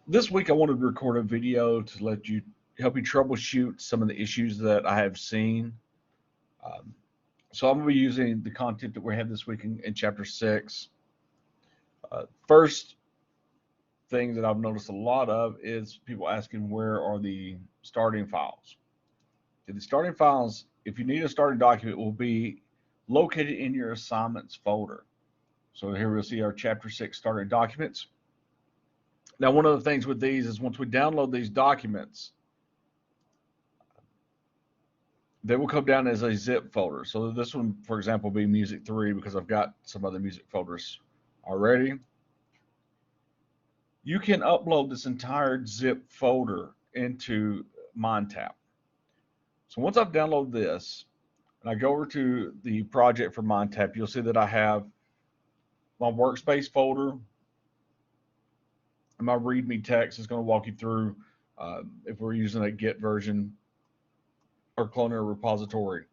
This week I wanted to record a video to help you troubleshoot some of the issues that I have seen. Um, so I'm going to be using the content that we have this week in Chapter 6. First thing that I've noticed a lot of is people asking where are the starting files. The starting files, if you need a starting document, will be located in your assignments folder. So here we'll see our Chapter 6 starting documents. Now, one of the things with these is once we download these documents, they will come down as a zip folder. So this one, for example, will be music 3 because I've got some other music folders already. You can upload this entire zip folder into MindTap. So once I've downloaded this and I go over to the project for MindTap, you'll see that I have my workspace folder and my README text is going to walk you through if we're using a Git version or clone repository.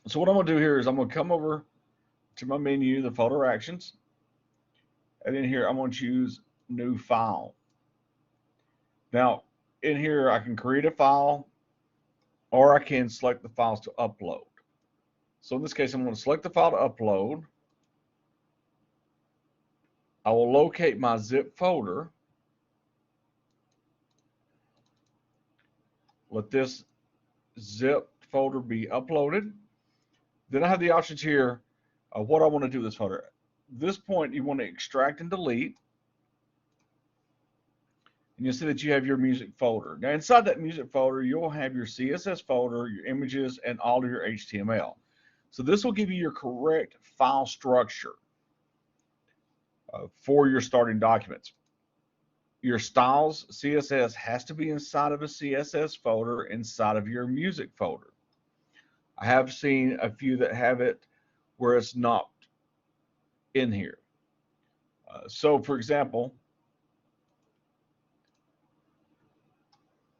So what I'm going to do here is I'm going to come over to my menu, the folder actions, and in here I'm going to choose new file. Now in here I can create a file or I can select the files to upload. So in this case I'm going to select the file to upload. I will locate my zip folder. Let this zip folder be uploaded. Then I have the options here of what I want to do with this folder. At this point you want to extract and delete. And you'll see that you have your music folder. Now inside that music folder, you'll have your CSS folder, your images, and all of your HTML. So this will give you your correct file structure for your starting documents. Your styles CSS has to be inside of a CSS folder inside of your music folder. I have seen a few that have it where it's not in here. So for example,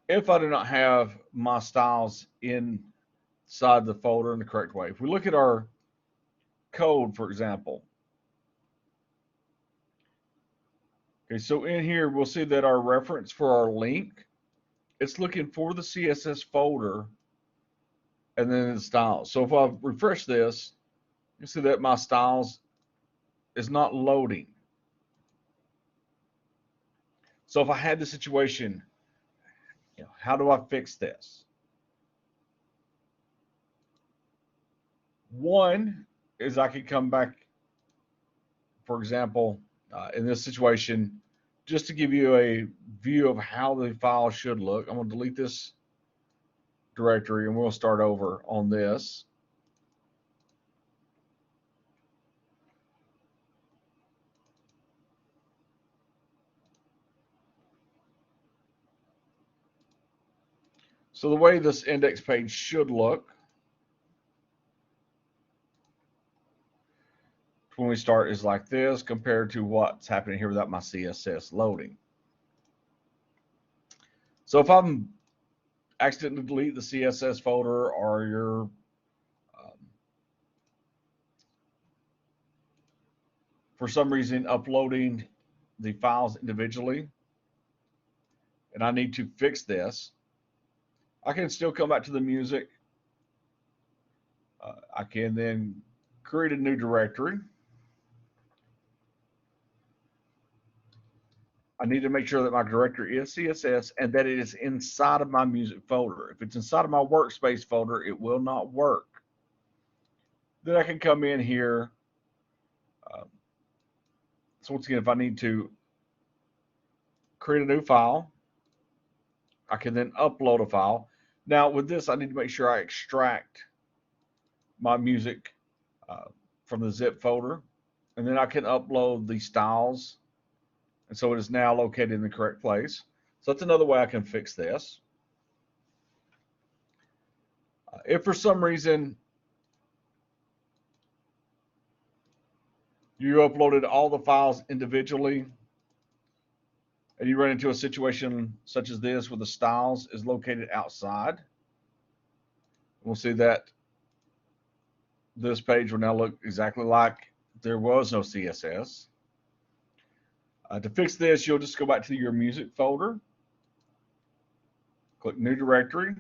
if I do not have my styles inside the folder in the correct way, if we look at our code, for example, okay, so in here we'll see that our reference for our link, it's looking for the CSS folder and then the styles. So if I refresh this, you see that my styles is not loading. So if I had the situation, how do I fix this? One is I could come back, for example, in this situation, just to give you a view of how the file should look. I'm going to delete this directory and we'll start over on this. So the way this index page should look when we start is like this compared to what's happening here without my CSS loading. So if I'm accidentally delete the CSS folder or you're for some reason uploading the files individually and I need to fix this, I can still come back to the music. I can then create a new directory. I need to make sure that my directory is CSS and that it is inside of my music folder. If it's inside of my workspace folder, it will not work. Then I can come in here. So once again, if I need to create a new file, I can then upload a file. Now with this, I need to make sure I extract my music from the zip folder, and then I can upload the styles, and so it is now located in the correct place. So that's another way I can fix this. If for some reason you uploaded all the files individually and you run into a situation such as this where the styles is located outside, we'll see that this page will now look exactly like there was no CSS. To fix this, you'll just go back to your music folder, click New Directory,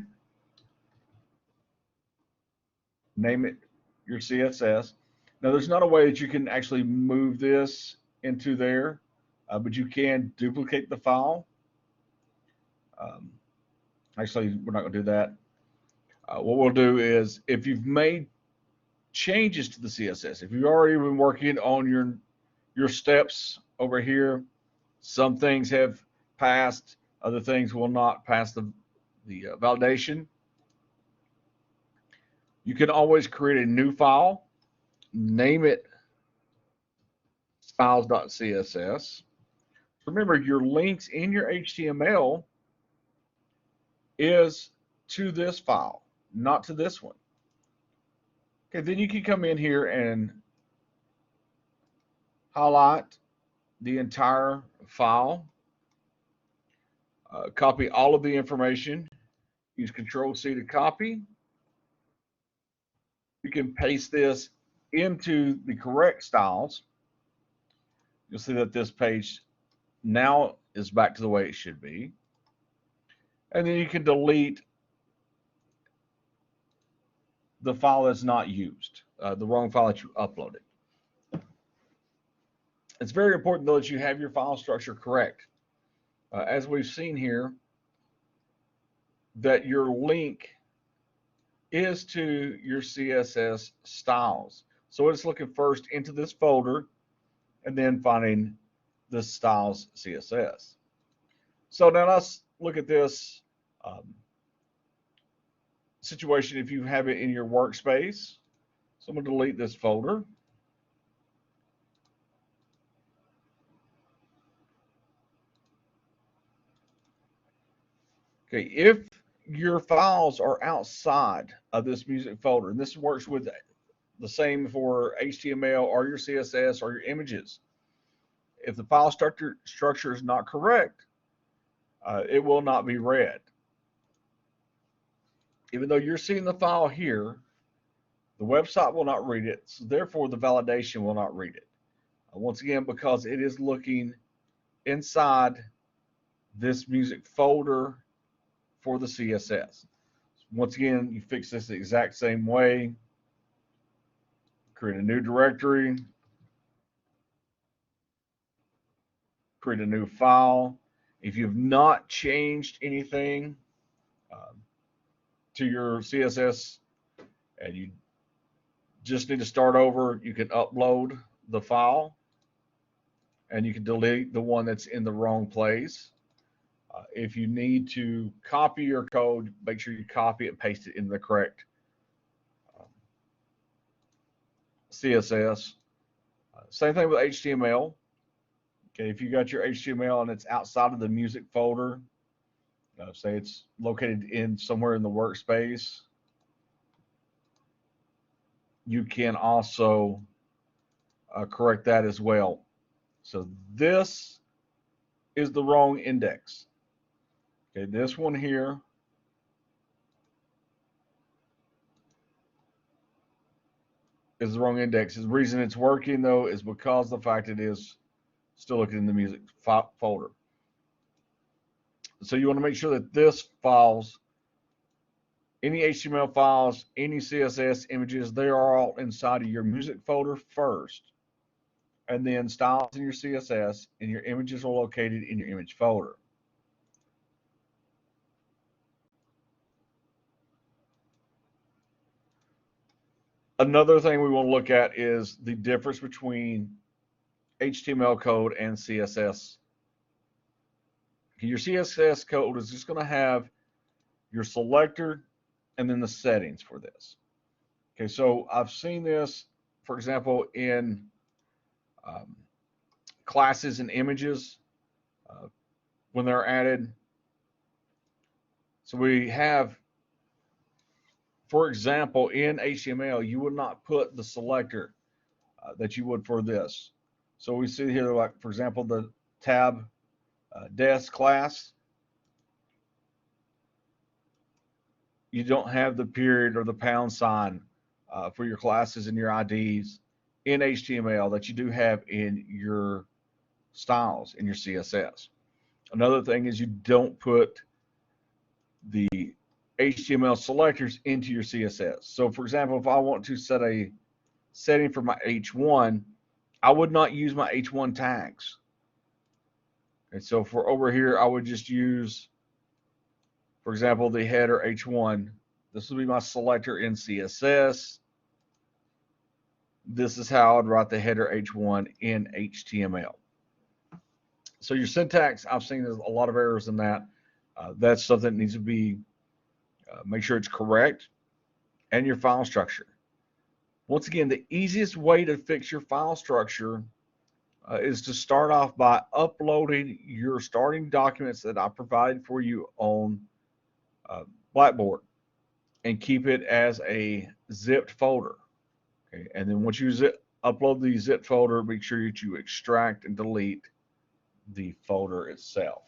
name it your CSS. Now, there's not a way that you can actually move this into there, but you can duplicate the file. Actually, we're not going to do that. What we'll do is, if you've made changes to the CSS, if you've already been working on your steps over here, some things have passed, other things will not pass the validation. You can always create a new file, name it styles.css. Remember, your links in your HTML is to this file, not to this one. Okay, then you can come in here and highlight the entire file, copy all of the information, use Control-C to copy. You can paste this into the correct styles. You'll see that this page now is back to the way it should be. And then you can delete the file that's not used, the wrong file that you uploaded. It's very important, though, that you have your file structure correct. As we've seen here, that your link is to your CSS styles. So it's looking first into this folder and then finding the styles CSS. So now let's look at this situation if you have it in your workspace. So I'm going to delete this folder. Okay, if your files are outside of this music folder, and this works with the same for HTML or your CSS or your images, if the file structure is not correct, it will not be read. Even though you're seeing the file here, the website will not read it, so therefore the validation will not read it. Once again, because it is looking inside this music folder for the CSS. Once again, you fix this the exact same way. Create a new directory, create a new file. If you've not changed anything to your CSS and you just need to start over, you can upload the file and you can delete the one that's in the wrong place. If you need to copy your code, make sure you copy it and paste it in the correct CSS. Same thing with HTML. Okay, if you got your HTML and it's outside of the music folder, say it's located in somewhere in the workspace, you can also correct that as well. So this is the wrong index. Okay, this one here is the wrong index. The reason it's working, though, is because the fact it is still looking in the music folder. So you want to make sure that this files, any HTML files, any CSS images, they are all inside of your music folder first. And then styles in your CSS and your images are located in your image folder. Another thing we want to look at is the difference between HTML code and CSS. Your CSS code is just going to have your selector and then the settings for this. Okay, so I've seen this, for example, in classes and images when they're added. So we have, for example, in HTML, you would not put the selector that you would for this. So we see here, like, for example, the tab desk class. You don't have the period or the pound sign for your classes and your IDs in HTML that you do have in your styles in your CSS. Another thing is you don't put the HTML selectors into your CSS. So for example, if I want to set a setting for my H1, I would not use my H1 tags. And so for over here, I would just use, for example, the header H1. This will be my selector in CSS. This is how I'd write the header H1 in HTML. So your syntax, I've seen there's a lot of errors in that. That's something that needs to be, make sure it's correct, and your file structure. Once again, the easiest way to fix your file structure is to start off by uploading your starting documents that I provided for you on Blackboard and keep it as a zipped folder. Okay? And then once you upload the zip folder, make sure that you extract and delete the folder itself.